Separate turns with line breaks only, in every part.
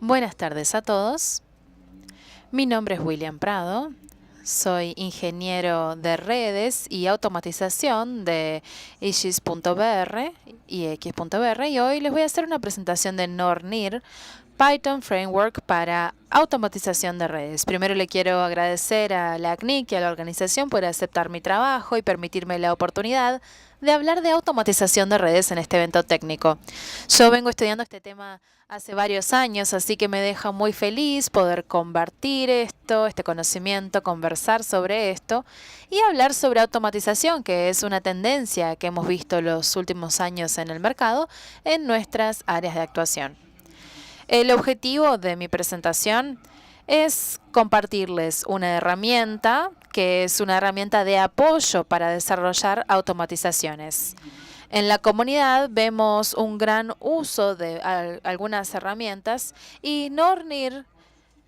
Buenas tardes a todos. Mi nombre es William Prado. Soy ingeniero de redes y automatización de Isis.br y X.br y hoy les voy a hacer una presentación de Nornir, Python Framework para automatización de redes. Primero le quiero agradecer a la CNIC y a la organización por aceptar mi trabajo y permitirme la oportunidad de hablar de automatización de redes en este evento técnico. Yo vengo estudiando este tema hace varios años, así que me deja muy feliz poder compartir este conocimiento, conversar sobre esto y hablar sobre automatización, que es una tendencia que hemos visto los últimos años en el mercado en nuestras áreas de actuación. El objetivo de mi presentación es compartirles una herramienta que es una herramienta de apoyo para desarrollar automatizaciones. En la comunidad vemos un gran uso de algunas herramientas y Nornir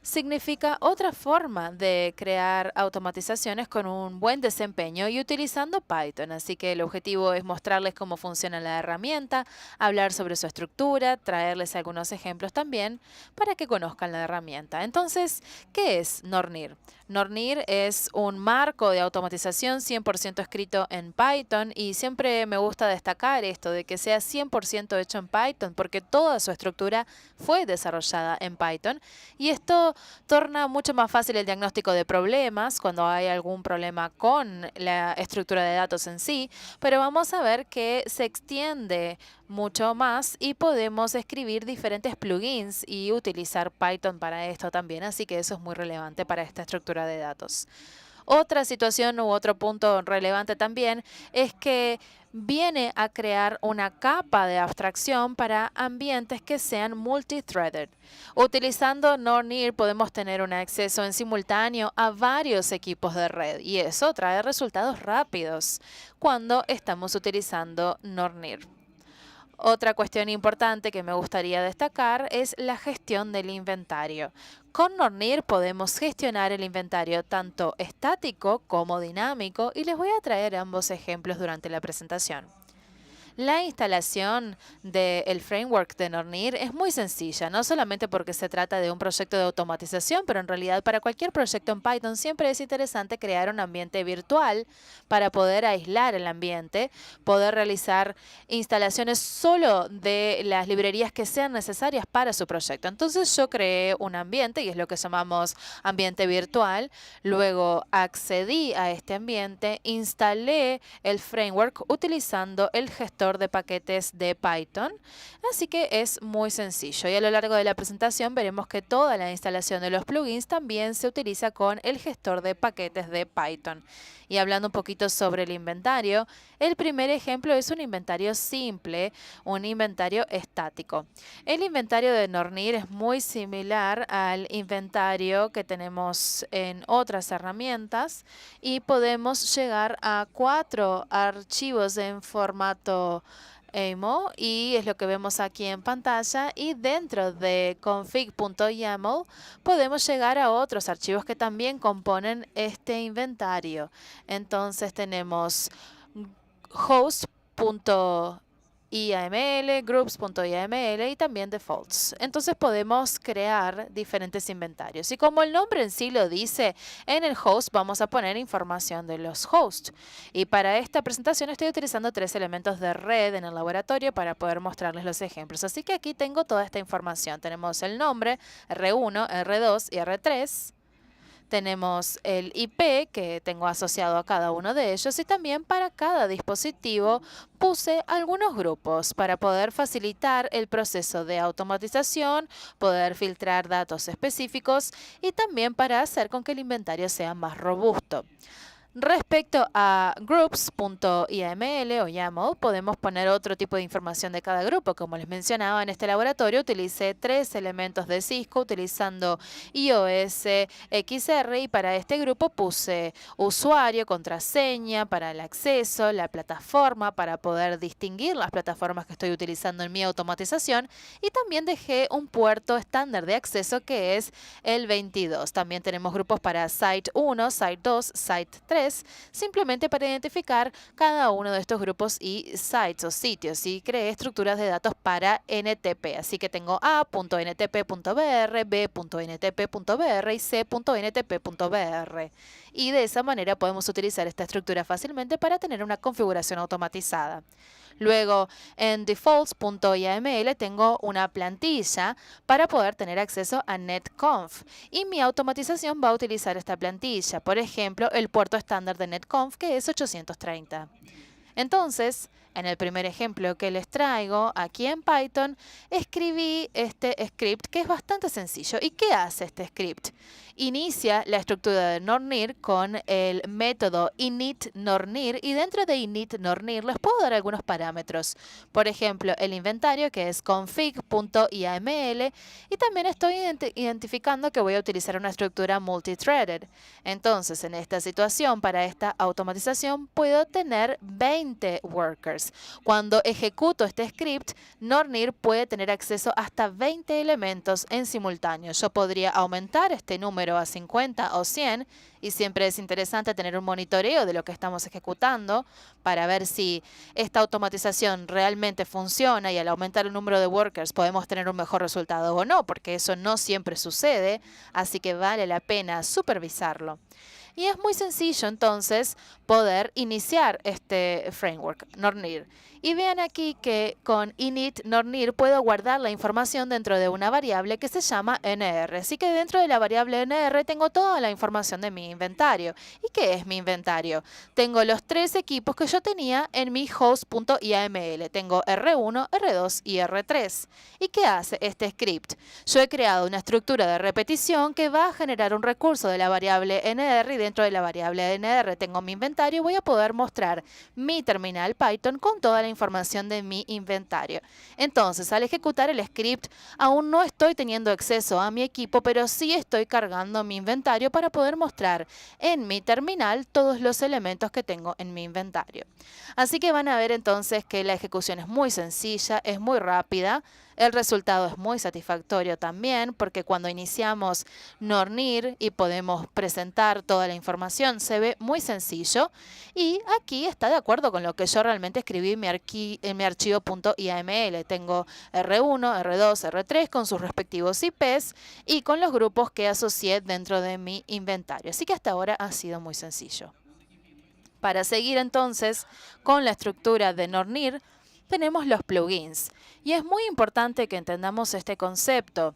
significa otra forma de crear automatizaciones con un buen desempeño y utilizando Python. Así que el objetivo es mostrarles cómo funciona la herramienta, hablar sobre su estructura, traerles algunos ejemplos también para que conozcan la herramienta. Entonces, ¿qué es Nornir? Nornir es un marco de automatización 100% escrito en Python y siempre me gusta destacar esto de que sea 100% hecho en Python porque toda su estructura fue desarrollada en Python y esto torna mucho más fácil el diagnóstico de problemas cuando hay algún problema con la estructura de datos en sí, pero vamos a ver que se extiende mucho más y podemos escribir diferentes plugins y utilizar Python para esto también, así que eso es muy relevante para esta estructura de datos. Otra situación u otro punto relevante también es que viene a crear una capa de abstracción para ambientes que sean multithreaded. Utilizando Nornir podemos tener un acceso en simultáneo a varios equipos de red y eso trae resultados rápidos cuando estamos utilizando Nornir. Otra cuestión importante que me gustaría destacar es la gestión del inventario. Con Nornir podemos gestionar el inventario tanto estático como dinámico y les voy a traer ambos ejemplos durante la presentación. La instalación del framework de Nornir es muy sencilla, no solamente porque se trata de un proyecto de automatización, pero en realidad para cualquier proyecto en Python siempre es interesante crear un ambiente virtual para poder aislar el ambiente, poder realizar instalaciones solo de las librerías que sean necesarias para su proyecto. Entonces yo creé un ambiente y es lo que llamamos ambiente virtual, luego accedí a este ambiente, instalé el framework utilizando el gestor de paquetes de Python, así que es muy sencillo. Y a lo largo de la presentación veremos que toda la instalación de los plugins también se utiliza con el gestor de paquetes de Python. Y hablando un poquito sobre el inventario, el primer ejemplo es un inventario simple, un inventario estático. El inventario de Nornir es muy similar al inventario que tenemos en otras herramientas y podemos llegar a 4 archivos en formato YAML y es lo que vemos aquí en pantalla y dentro de config.yaml podemos llegar a otros archivos que también componen este inventario. Entonces tenemos host.yaml, groups.yaml y también defaults. Entonces podemos crear diferentes inventarios. Y como el nombre en sí lo dice, en el host vamos a poner información de los hosts. Y para esta presentación estoy utilizando 3 elementos de red en el laboratorio para poder mostrarles los ejemplos. Así que aquí tengo toda esta información. Tenemos el nombre, R1, R2 y R3. Tenemos el IP que tengo asociado a cada uno de ellos y también para cada dispositivo puse algunos grupos para poder facilitar el proceso de automatización, poder filtrar datos específicos y también para hacer con que el inventario sea más robusto. Respecto a groups.yaml o YAML, podemos poner otro tipo de información de cada grupo. Como les mencionaba, en este laboratorio utilicé 3 elementos de Cisco utilizando iOS XR y para este grupo puse usuario, contraseña para el acceso, la plataforma para poder distinguir las plataformas que estoy utilizando en mi automatización y también dejé un puerto estándar de acceso que es el 22. También tenemos grupos para Site 1, Site 2, Site 3 res simplemente para identificar cada uno de estos grupos y sites o sitios, y creé estructuras de datos para NTP. Así que tengo A.ntp.br, B.ntp.br y C.ntp.br. Y de esa manera podemos utilizar esta estructura fácilmente para tener una configuración automatizada. Luego, en defaults.yaml tengo una plantilla para poder tener acceso a netconf. Y mi automatización va a utilizar esta plantilla. Por ejemplo, el puerto estándar de netconf, que es 830. Entonces, en el primer ejemplo que les traigo aquí en Python, escribí este script que es bastante sencillo. ¿Y qué hace este script? Inicia la estructura de Nornir con el método init.nornir, y dentro de init.nornir les puedo dar algunos parámetros. Por ejemplo, el inventario, que es config.yaml, y también estoy identificando que voy a utilizar una estructura multithreaded. Entonces, en esta situación, para esta automatización, puedo tener 20 workers. Cuando ejecuto este script, Nornir puede tener acceso hasta 20 elementos en simultáneo. Yo podría aumentar este número a 50 o 100, y siempre es interesante tener un monitoreo de lo que estamos ejecutando para ver si esta automatización realmente funciona, y al aumentar el número de workers podemos tener un mejor resultado o no, porque eso no siempre sucede, así que vale la pena supervisarlo. Y es muy sencillo entonces poder iniciar este framework, Nornir. Y vean aquí que con init.nornir puedo guardar la información dentro de una variable que se llama nr. Así que dentro de la variable nr tengo toda la información de mi inventario. ¿Y qué es mi inventario? Tengo los 3 equipos que yo tenía en mi host.yaml. Tengo R1, R2 y R3. ¿Y qué hace este script? Yo he creado una estructura de repetición que va a generar un recurso de la variable nr, y dentro de la variable nr tengo mi inventario. Voy a poder mostrar mi terminal Python con toda la información de mi inventario. Entonces, al ejecutar el script, aún no estoy teniendo acceso a mi equipo, pero sí estoy cargando mi inventario para poder mostrar en mi terminal todos los elementos que tengo en mi inventario. Así que van a ver entonces que la ejecución es muy sencilla, es muy rápida. El resultado es muy satisfactorio también, porque cuando iniciamos Nornir y podemos presentar toda la información, se ve muy sencillo. Y aquí está de acuerdo con lo que yo realmente escribí en mi archivo .yaml. Tengo R1, R2, R3 con sus respectivos IPs y con los grupos que asocié dentro de mi inventario. Así que hasta ahora ha sido muy sencillo. Para seguir entonces con la estructura de Nornir, tenemos los plugins. Y es muy importante que entendamos este concepto.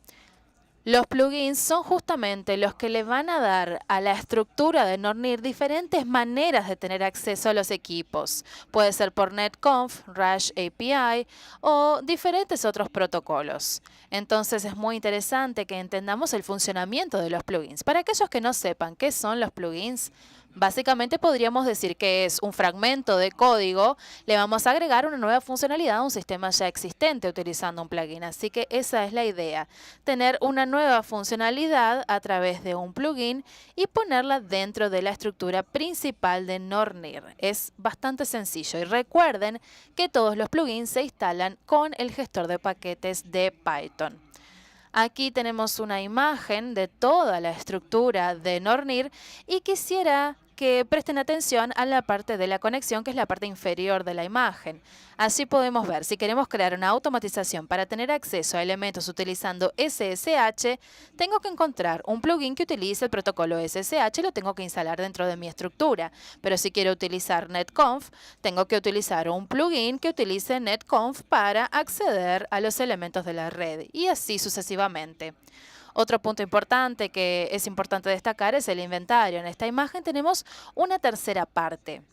Los plugins son justamente los que le van a dar a la estructura de Nornir diferentes maneras de tener acceso a los equipos. Puede ser por netconf, Rush API o diferentes otros protocolos. Entonces es muy interesante que entendamos el funcionamiento de los plugins. Para aquellos que no sepan qué son los plugins, básicamente podríamos decir que es un fragmento de código. Le vamos a agregar una nueva funcionalidad a un sistema ya existente utilizando un plugin. Así que esa es la idea, tener una nueva funcionalidad a través de un plugin y ponerla dentro de la estructura principal de Nornir. Es bastante sencillo, y recuerden que todos los plugins se instalan con el gestor de paquetes de Python. Aquí tenemos una imagen de toda la estructura de Nornir, y quisiera que presten atención a la parte de la conexión, que es la parte inferior de la imagen. Así podemos ver, si queremos crear una automatización para tener acceso a elementos utilizando SSH, tengo que encontrar un plugin que utilice el protocolo SSH y lo tengo que instalar dentro de mi estructura. Pero si quiero utilizar netconf, tengo que utilizar un plugin que utilice netconf para acceder a los elementos de la red, y así sucesivamente. Otro punto importante que es importante destacar es el inventario. En esta imagen tenemos una tercera parte.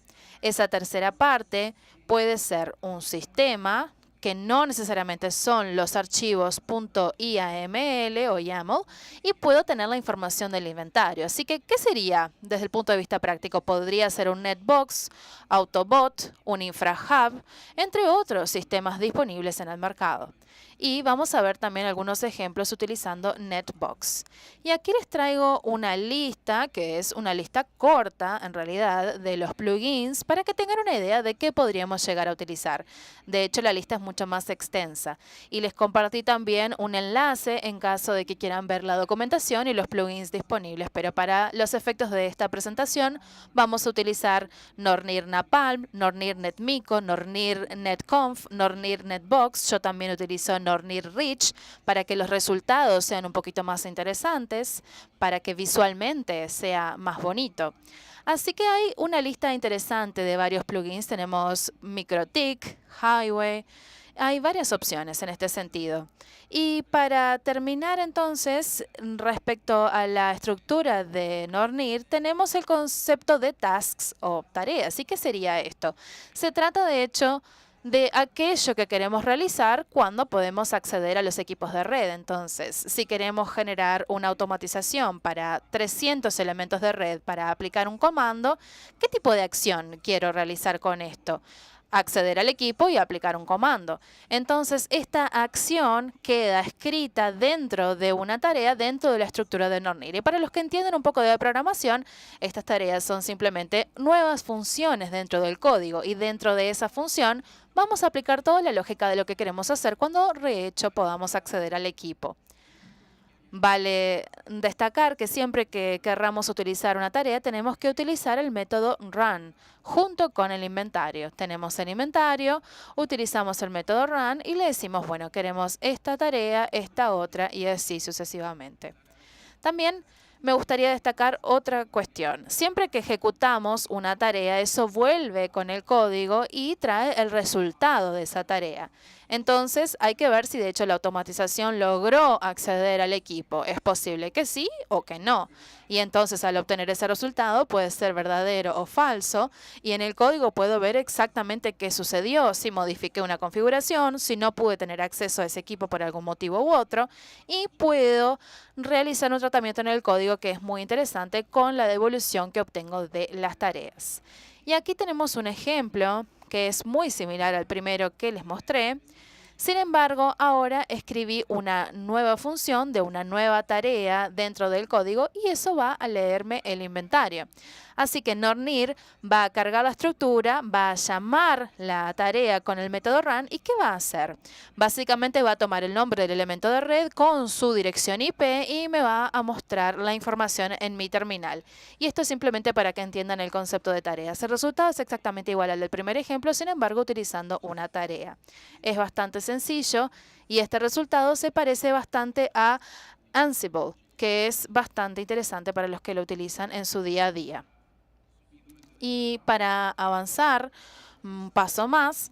Esa tercera parte puede ser un sistema, que no necesariamente son los archivos .yaml o YAML, y puedo tener la información del inventario. Así que, ¿qué sería desde el punto de vista práctico? Podría ser un netbox, Autobot, un infrahub, entre otros sistemas disponibles en el mercado. Y vamos a ver también algunos ejemplos utilizando Netbox. Y aquí les traigo una lista, que es una lista corta en realidad, de los plugins para que tengan una idea de qué podríamos llegar a utilizar. De hecho, la lista es mucho más extensa. Y les compartí también un enlace en caso de que quieran ver la documentación y los plugins disponibles. Pero para los efectos de esta presentación vamos a utilizar Nornir Napalm, Nornir NetMiko, Nornir NetConf, Nornir Netbox. Yo también utilizo Nornir Rich para que los resultados sean un poquito más interesantes, para que visualmente sea más bonito. Así que hay una lista interesante de varios plugins. Tenemos MikroTik, Highway. Hay varias opciones en este sentido. Y para terminar entonces, respecto a la estructura de Nornir, tenemos el concepto de tasks o tareas. ¿Y qué sería esto? Se trata de hecho de aquello que queremos realizar cuando podemos acceder a los equipos de red. Entonces, si queremos generar una automatización para 300 elementos de red para aplicar un comando, ¿qué tipo de acción quiero realizar con esto? Acceder al equipo y aplicar un comando. Entonces, esta acción queda escrita dentro de una tarea dentro de la estructura de Nornir. Y para los que entienden un poco de programación, estas tareas son simplemente nuevas funciones dentro del código y dentro de esa función vamos a aplicar toda la lógica de lo que queremos hacer cuando de hecho podamos acceder al equipo. Vale destacar que siempre que querramos utilizar una tarea tenemos que utilizar el método run junto con el inventario. Tenemos el inventario, utilizamos el método run y le decimos, bueno, queremos esta tarea, esta otra y así sucesivamente. También me gustaría destacar otra cuestión. Siempre que ejecutamos una tarea, eso vuelve con el código y trae el resultado de esa tarea. Entonces, hay que ver si de hecho la automatización logró acceder al equipo. Es posible que sí o que no. Y entonces, al obtener ese resultado, puede ser verdadero o falso. Y en el código puedo ver exactamente qué sucedió, si modifiqué una configuración, si no pude tener acceso a ese equipo por algún motivo u otro. Y puedo realizar un tratamiento en el código que es muy interesante con la devolución que obtengo de las tareas. Y aquí tenemos un ejemplo que es muy similar al primero que les mostré. Sin embargo, ahora escribí una nueva función de una nueva tarea dentro del código y eso va a leerme el inventario. Así que Nornir va a cargar la estructura, va a llamar la tarea con el método run y ¿qué va a hacer? Básicamente va a tomar el nombre del elemento de red con su dirección IP y me va a mostrar la información en mi terminal. Y esto es simplemente para que entiendan el concepto de tareas. El resultado es exactamente igual al del primer ejemplo, sin embargo utilizando una tarea. Es bastante sencillo y este resultado se parece bastante a Ansible, que es bastante interesante para los que lo utilizan en su día a día. Y para avanzar un paso más,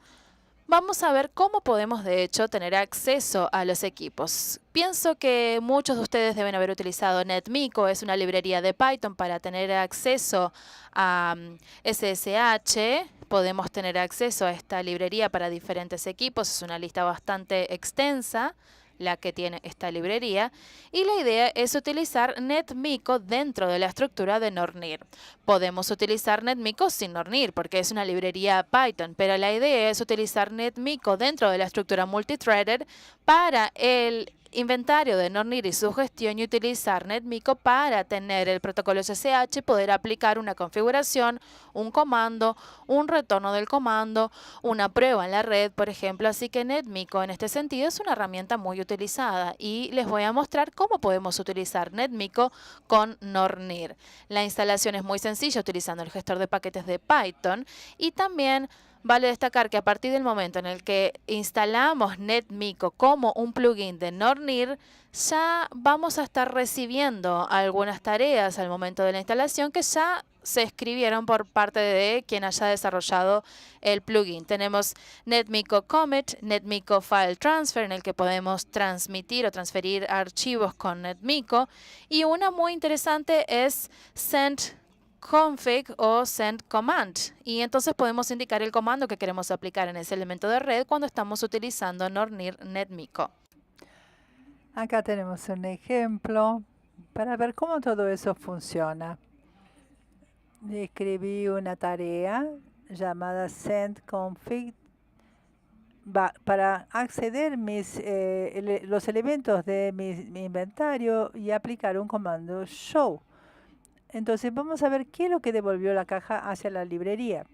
vamos a ver cómo podemos de hecho tener acceso a los equipos. Pienso que muchos de ustedes deben haber utilizado NetMiko, es una librería de Python para tener acceso a SSH. Podemos tener acceso a esta librería para diferentes equipos, es una lista bastante extensa la que tiene esta librería, y la idea es utilizar NetMiko dentro de la estructura de Nornir. Podemos utilizar NetMiko sin Nornir porque es una librería Python, pero la idea es utilizar NetMiko dentro de la estructura multithreaded para el inventario de Nornir y su gestión y utilizar NetMiko para tener el protocolo SSH, poder aplicar una configuración, un comando, un retorno del comando, una prueba en la red, por ejemplo. Así que NetMiko en este sentido es una herramienta muy utilizada y les voy a mostrar cómo podemos utilizar NetMiko con Nornir. La instalación es muy sencilla utilizando el gestor de paquetes de Python y también vale destacar que a partir del momento en el que instalamos NetMiko como un plugin de Nornir, ya vamos a estar recibiendo algunas tareas al momento de la instalación que ya se escribieron por parte de quien haya desarrollado el plugin. Tenemos NetMiko Commit, NetMiko File Transfer, en el que podemos transmitir o transferir archivos con NetMiko. Y una muy interesante es Send config o send command, y entonces podemos indicar el comando que queremos aplicar en ese elemento de red cuando estamos utilizando Nornir NetMiko.
Acá tenemos un ejemplo para ver cómo todo eso funciona. Escribí una tarea llamada send config para acceder los elementos de mi inventario y aplicar un comando show. Entonces vamos a ver qué es lo que devolvió la caja hacia la librería.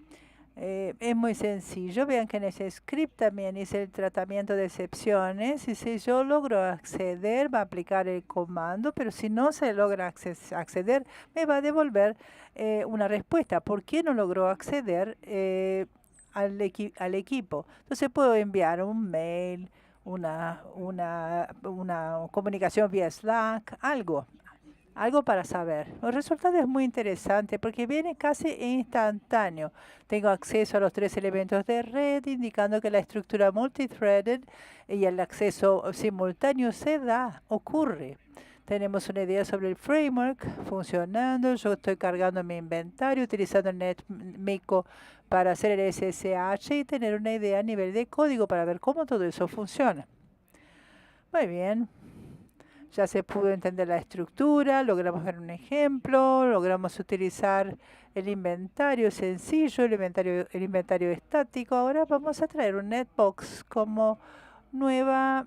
Es muy sencillo. Vean que en ese script también hice el tratamiento de excepciones. Y si yo logro acceder, va a aplicar el comando, pero si no se logra acceder, me va a devolver una respuesta. ¿Por qué no logró acceder al equipo? Entonces puedo enviar un mail, una comunicación vía Slack, algo para saber. El resultado es muy interesante porque viene casi instantáneo. Tengo acceso a los 3 elementos de red, indicando que la estructura multithreaded y el acceso simultáneo ocurre. Tenemos una idea sobre el framework funcionando. Yo estoy cargando mi inventario utilizando el NetMiko para hacer el SSH y tener una idea a nivel de código para ver cómo todo eso funciona. Muy bien. Ya se pudo entender la estructura, logramos ver un ejemplo, logramos utilizar el inventario sencillo, el inventario estático. Ahora vamos a traer un netbox como nueva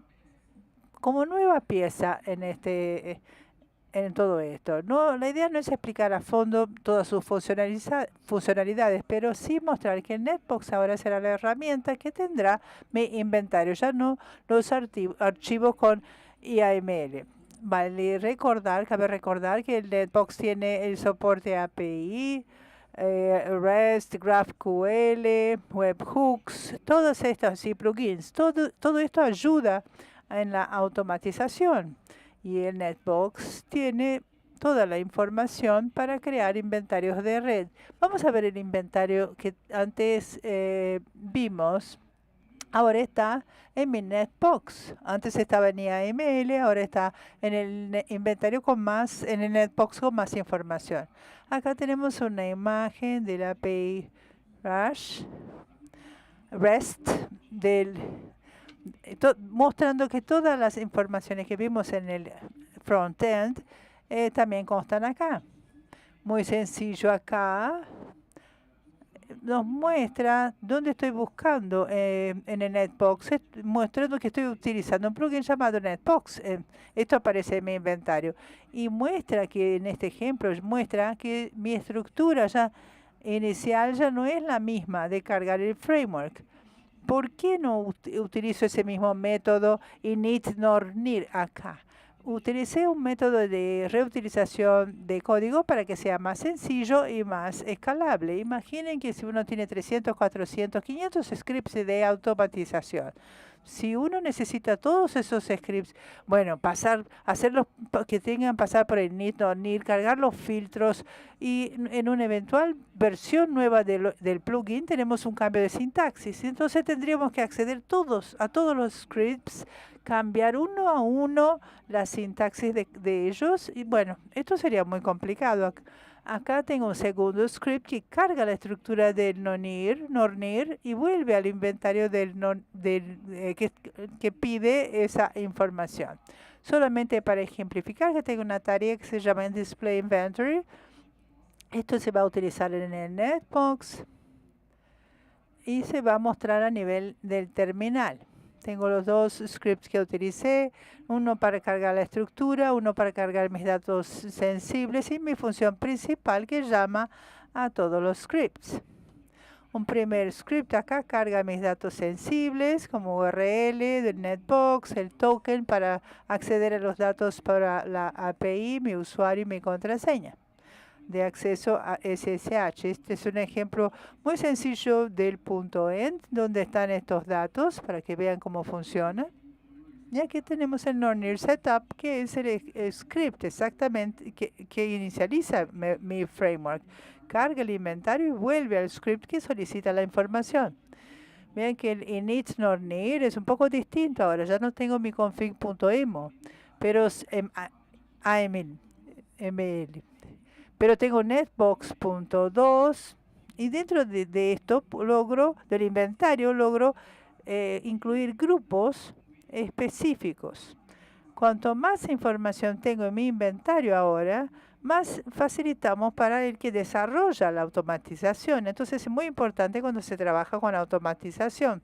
pieza en todo esto. No, la idea no es explicar a fondo todas sus funcionalidades, pero sí mostrar que el netbox ahora será la herramienta que tendrá mi inventario, ya no los archivos con YAML. Cabe recordar que el netbox tiene el soporte API, REST, GraphQL, webhooks, todos estos y plugins. Todo esto ayuda en la automatización. Y el netbox tiene toda la información para crear inventarios de red. Vamos a ver el inventario que antes vimos. Ahora está en mi netbox. Antes estaba en YAML, ahora está en el inventario en el netbox con más información. Acá tenemos una imagen del API REST mostrando que todas las informaciones que vimos en el frontend también constan acá. Muy sencillo acá. Nos muestra dónde estoy buscando en el netbox, mostrando que estoy utilizando un plugin llamado netbox. Esto aparece en mi inventario y muestra que en este ejemplo muestra que mi estructura inicial ya no es la misma de cargar el framework. ¿Por qué no utilizo ese mismo método init nor nir acá? Utilicé un método de reutilización de código para que sea más sencillo y más escalable. Imaginen que si uno tiene 300, 400, 500 scripts de automatización, si uno necesita todos esos scripts, bueno, hacerlos que pasar por el init, nir, cargar los filtros y en una eventual versión nueva del plugin tenemos un cambio de sintaxis. Entonces tendríamos que acceder a todos los scripts, cambiar uno a uno la sintaxis de ellos y bueno, esto sería muy complicado. Acá tengo un segundo script que carga la estructura del nornir y vuelve al inventario que pide esa información. Solamente para ejemplificar que tengo una tarea que se llama Display Inventory. Esto se va a utilizar en el netbox y se va a mostrar a nivel del terminal. Tengo los 2 scripts que utilicé, uno para cargar la estructura, uno para cargar mis datos sensibles y mi función principal que llama a todos los scripts. Un primer script acá carga mis datos sensibles como URL del netbox, el token para acceder a los datos para la API, mi usuario y mi contraseña de acceso a SSH. Este es un ejemplo muy sencillo del punto .end, donde están estos datos para que vean cómo funciona. Y aquí tenemos el Nornir Setup, que es el script exactamente que inicializa mi framework. Carga el inventario y vuelve al script que solicita la información. Vean que el init nornir es un poco distinto ahora. Ya no tengo mi config.emo, pero AML. Pero tengo netbox.2 y dentro de esto del inventario logro incluir grupos específicos. Cuanto más información tengo en mi inventario ahora, más facilitamos para el que desarrolla la automatización. Entonces es muy importante cuando se trabaja con automatización.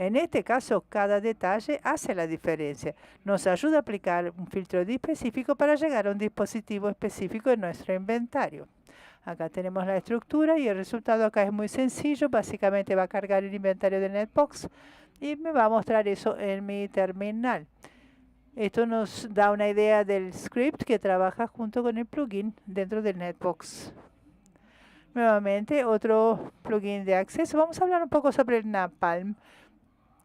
En este caso, cada detalle hace la diferencia. Nos ayuda a aplicar un filtro específico para llegar a un dispositivo específico en nuestro inventario. Acá tenemos la estructura y el resultado acá es muy sencillo. Básicamente va a cargar el inventario de Netbox y me va a mostrar eso en mi terminal. Esto nos da una idea del script que trabaja junto con el plugin dentro del Netbox. Nuevamente, otro plugin de acceso. Vamos a hablar un poco sobre el Napalm.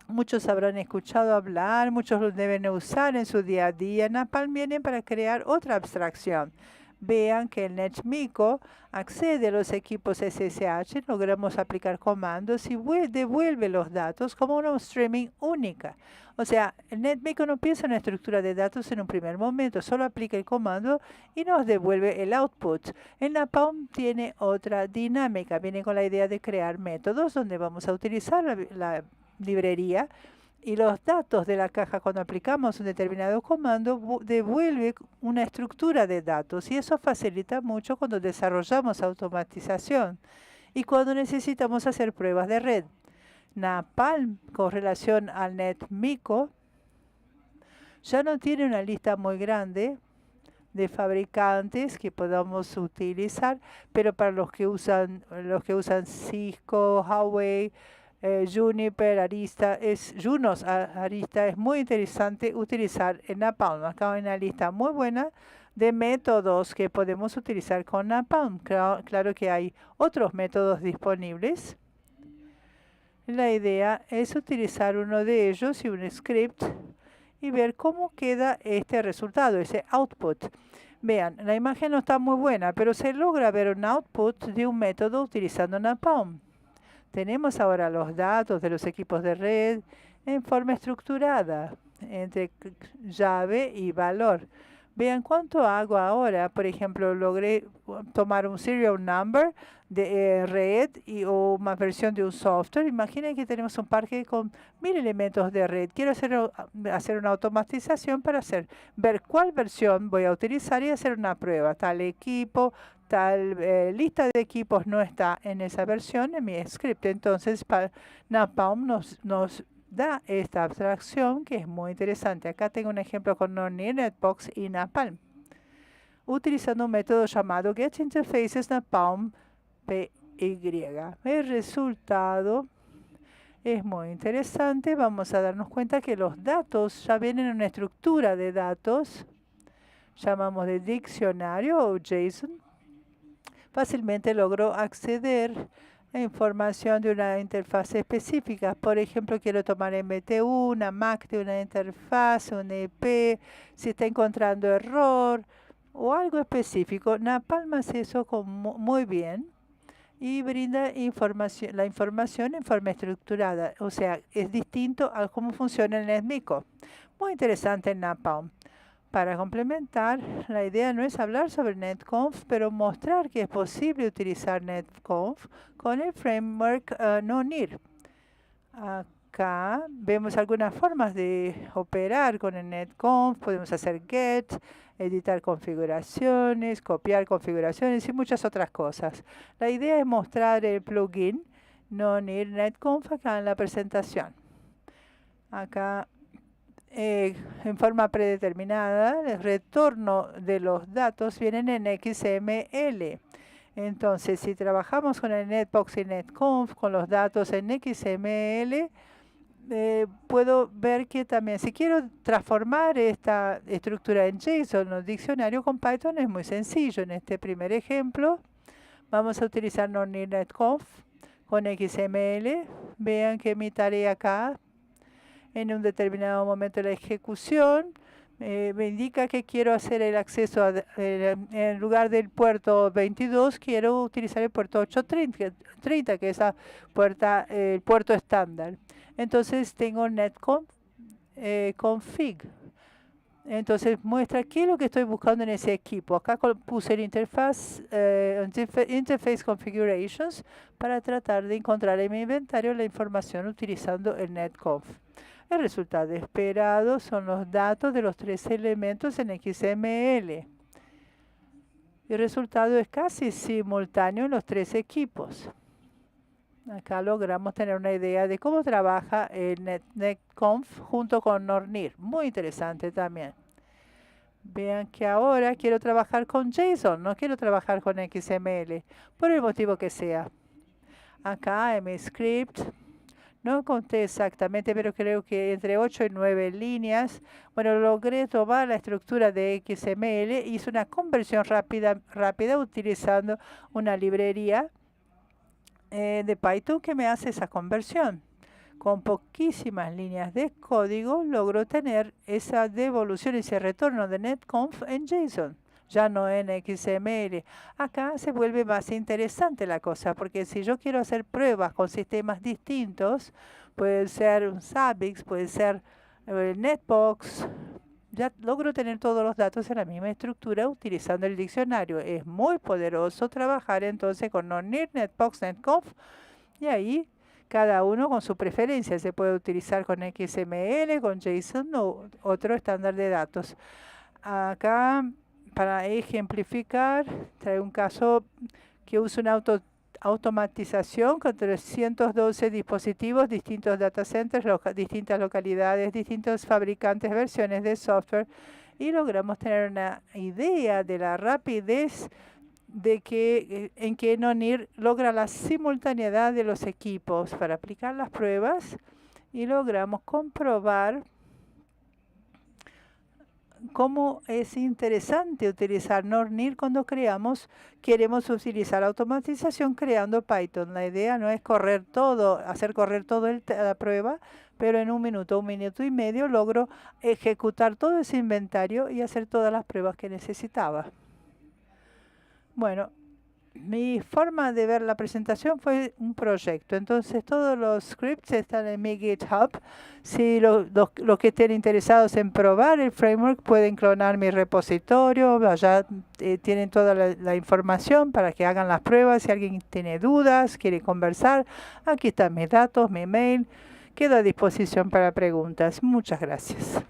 Muchos habrán escuchado hablar, muchos lo deben usar en su día a día. Napalm viene para crear otra abstracción. Vean que el NetMiko accede a los equipos SSH, logramos aplicar comandos y devuelve los datos como una streaming única. O sea, el NetMiko no piensa en una estructura de datos en un primer momento, solo aplica el comando y nos devuelve el output. El Napalm tiene otra dinámica, viene con la idea de crear métodos donde vamos a utilizar la librería y los datos de la caja cuando aplicamos un determinado comando devuelve una estructura de datos y eso facilita mucho cuando desarrollamos automatización y cuando necesitamos hacer pruebas de red. Napalm, con relación al NetMiko, ya no tiene una lista muy grande de fabricantes que podamos utilizar, pero para los que usan Cisco, Huawei, Juniper, Junos Arista, es muy interesante utilizar el Napalm. Acá hay una lista muy buena de métodos que podemos utilizar con Napalm. Claro que hay otros métodos disponibles. La idea es utilizar uno de ellos y un script y ver cómo queda este resultado, ese output. Vean, la imagen no está muy buena, pero se logra ver un output de un método utilizando Napalm. Tenemos ahora los datos de los equipos de red en forma estructurada entre llave y valor. Vean cuánto hago ahora. Por ejemplo, logré tomar un serial number de red o una versión de un software. Imaginen que tenemos un parque con 1000 elementos de red. Quiero hacer una automatización para ver cuál versión voy a utilizar y hacer una prueba. Tal equipo, tal lista de equipos no está en esa versión en mi script. Entonces, Napalm nos da esta abstracción que es muy interesante. Acá tengo un ejemplo con Nonir, Netbox y Napalm. Utilizando un método llamado getInterfaces Napalm PY. El resultado es muy interesante. Vamos a darnos cuenta que los datos ya vienen en una estructura de datos. Llamamos de diccionario o JSON. Fácilmente logro acceder a información de una interfaz específica. Por ejemplo, quiero tomar MTU, una MAC de una interfaz, un EP, si está encontrando error o algo específico. Napalm hace eso muy bien y brinda la información en forma estructurada. O sea, es distinto a cómo funciona el NetMiko. Muy interesante el Napalm. Para complementar, la idea no es hablar sobre NetConf, pero mostrar que es posible utilizar NetConf con el framework Nonir. Acá vemos algunas formas de operar con el NetConf. Podemos hacer get, editar configuraciones, copiar configuraciones y muchas otras cosas. La idea es mostrar el plugin Nonir NetConf acá en la presentación. Acá en forma predeterminada, el retorno de los datos vienen en XML. Entonces, si trabajamos con el Netbox y NetConf, con los datos en XML, puedo ver que también, si quiero transformar esta estructura en JSON o diccionario con Python, es muy sencillo. En este primer ejemplo, vamos a utilizar Nonir NetConf con XML. Vean que mi tarea acá, en un determinado momento de la ejecución, me indica que quiero hacer el acceso en lugar del puerto 22, quiero utilizar el puerto 830, que es el puerto estándar. Entonces tengo netconf config. Entonces muestra qué es lo que estoy buscando en ese equipo. Acá puse el interface configurations para tratar de encontrar en mi inventario la información utilizando el netconf. El resultado esperado son los datos de los 3 elementos en XML. El resultado es casi simultáneo en los 3 equipos. Acá logramos tener una idea de cómo trabaja el NetConf junto con Nornir. Muy interesante también. Vean que ahora quiero trabajar con JSON, no quiero trabajar con XML, por el motivo que sea. Acá en mi script, no conté exactamente, pero creo que entre 8 y 9 líneas, bueno, logré tomar la estructura de XML, hice una conversión rápida utilizando una librería de Python que me hace esa conversión. Con poquísimas líneas de código logro tener esa devolución, ese retorno de netconf en JSON, ya no en XML. Acá se vuelve más interesante la cosa, porque si yo quiero hacer pruebas con sistemas distintos, puede ser un Zabbix, puede ser Netbox, ya logro tener todos los datos en la misma estructura utilizando el diccionario. Es muy poderoso trabajar entonces con Nornir, Netbox, netconf, y ahí cada uno con su preferencia. Se puede utilizar con XML, con JSON o otro estándar de datos. Acá, para ejemplificar, trae un caso que usa una automatización con 312 dispositivos, distintos data centers, distintas localidades, distintos fabricantes, versiones de software, y logramos tener una idea de la rapidez de en que Nornir logra la simultaneidad de los equipos para aplicar las pruebas, y logramos comprobar cómo es interesante utilizar Nornir cuando queremos utilizar automatización creando Python. La idea no es hacer correr todo la prueba, pero en un minuto y medio logro ejecutar todo ese inventario y hacer todas las pruebas que necesitaba. Bueno, mi forma de ver la presentación fue un proyecto. Entonces, todos los scripts están en mi GitHub. Si los que estén interesados en probar el framework pueden clonar mi repositorio. Allá tienen toda la información para que hagan las pruebas. Si alguien tiene dudas, quiere conversar, aquí están mis datos, mi mail. Quedo a disposición para preguntas. Muchas gracias.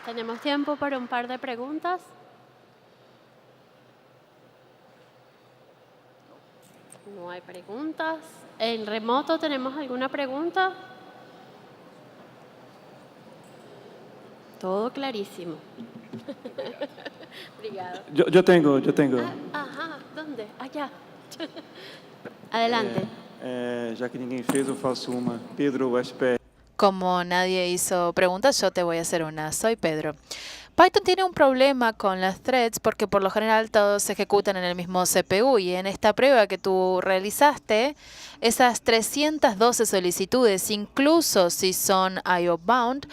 Tenemos tiempo para un par de preguntas. No hay preguntas. ¿En remoto tenemos alguna pregunta? Todo clarísimo. Obrigado.
Yo tengo.
Ajá, ¿dónde? Allá. Adelante.
Já que ninguém fez, eu faço uma. Pedro, USP.
Como nadie hizo preguntas, yo te voy a hacer una. Soy Pedro. Python tiene un problema con las threads porque por lo general todos se ejecutan en el mismo CPU, y en esta prueba que tú realizaste, esas 312 solicitudes, incluso si son IO bound,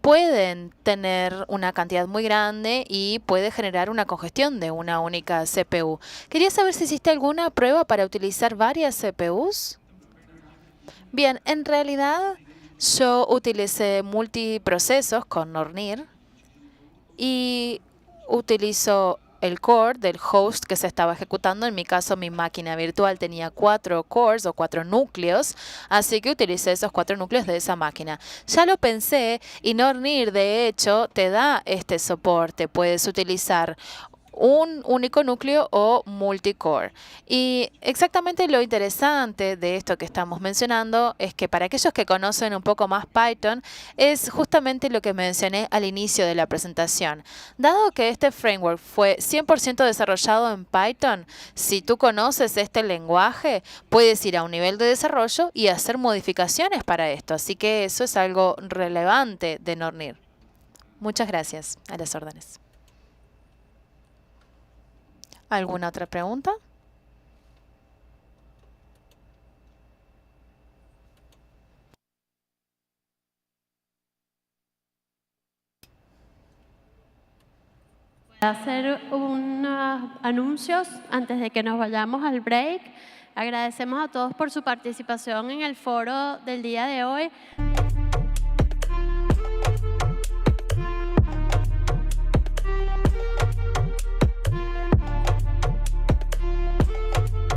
pueden tener una cantidad muy grande y puede generar una congestión de una única CPU. Quería saber si hiciste alguna prueba para utilizar varias CPUs. Bien, en realidad yo utilicé multiprocesos con Nornir y utilizo el core del host que se estaba ejecutando. En mi caso, mi máquina virtual tenía 4 cores o 4 núcleos, así que utilicé esos 4 núcleos de esa máquina. Ya lo pensé, y Nornir de hecho te da este soporte. Puedes utilizar un único núcleo o multicore. Y exactamente lo interesante de esto que estamos mencionando es que para aquellos que conocen un poco más Python, es justamente lo que mencioné al inicio de la presentación. Dado que este framework fue 100% desarrollado en Python, si tú conoces este lenguaje, puedes ir a un nivel de desarrollo y hacer modificaciones para esto. Así que eso es algo relevante de Nornir. Muchas gracias. A las órdenes. ¿Alguna otra pregunta?
Voy a hacer unos anuncios antes de que nos vayamos al break. Agradecemos a todos por su participación en el foro del día de hoy.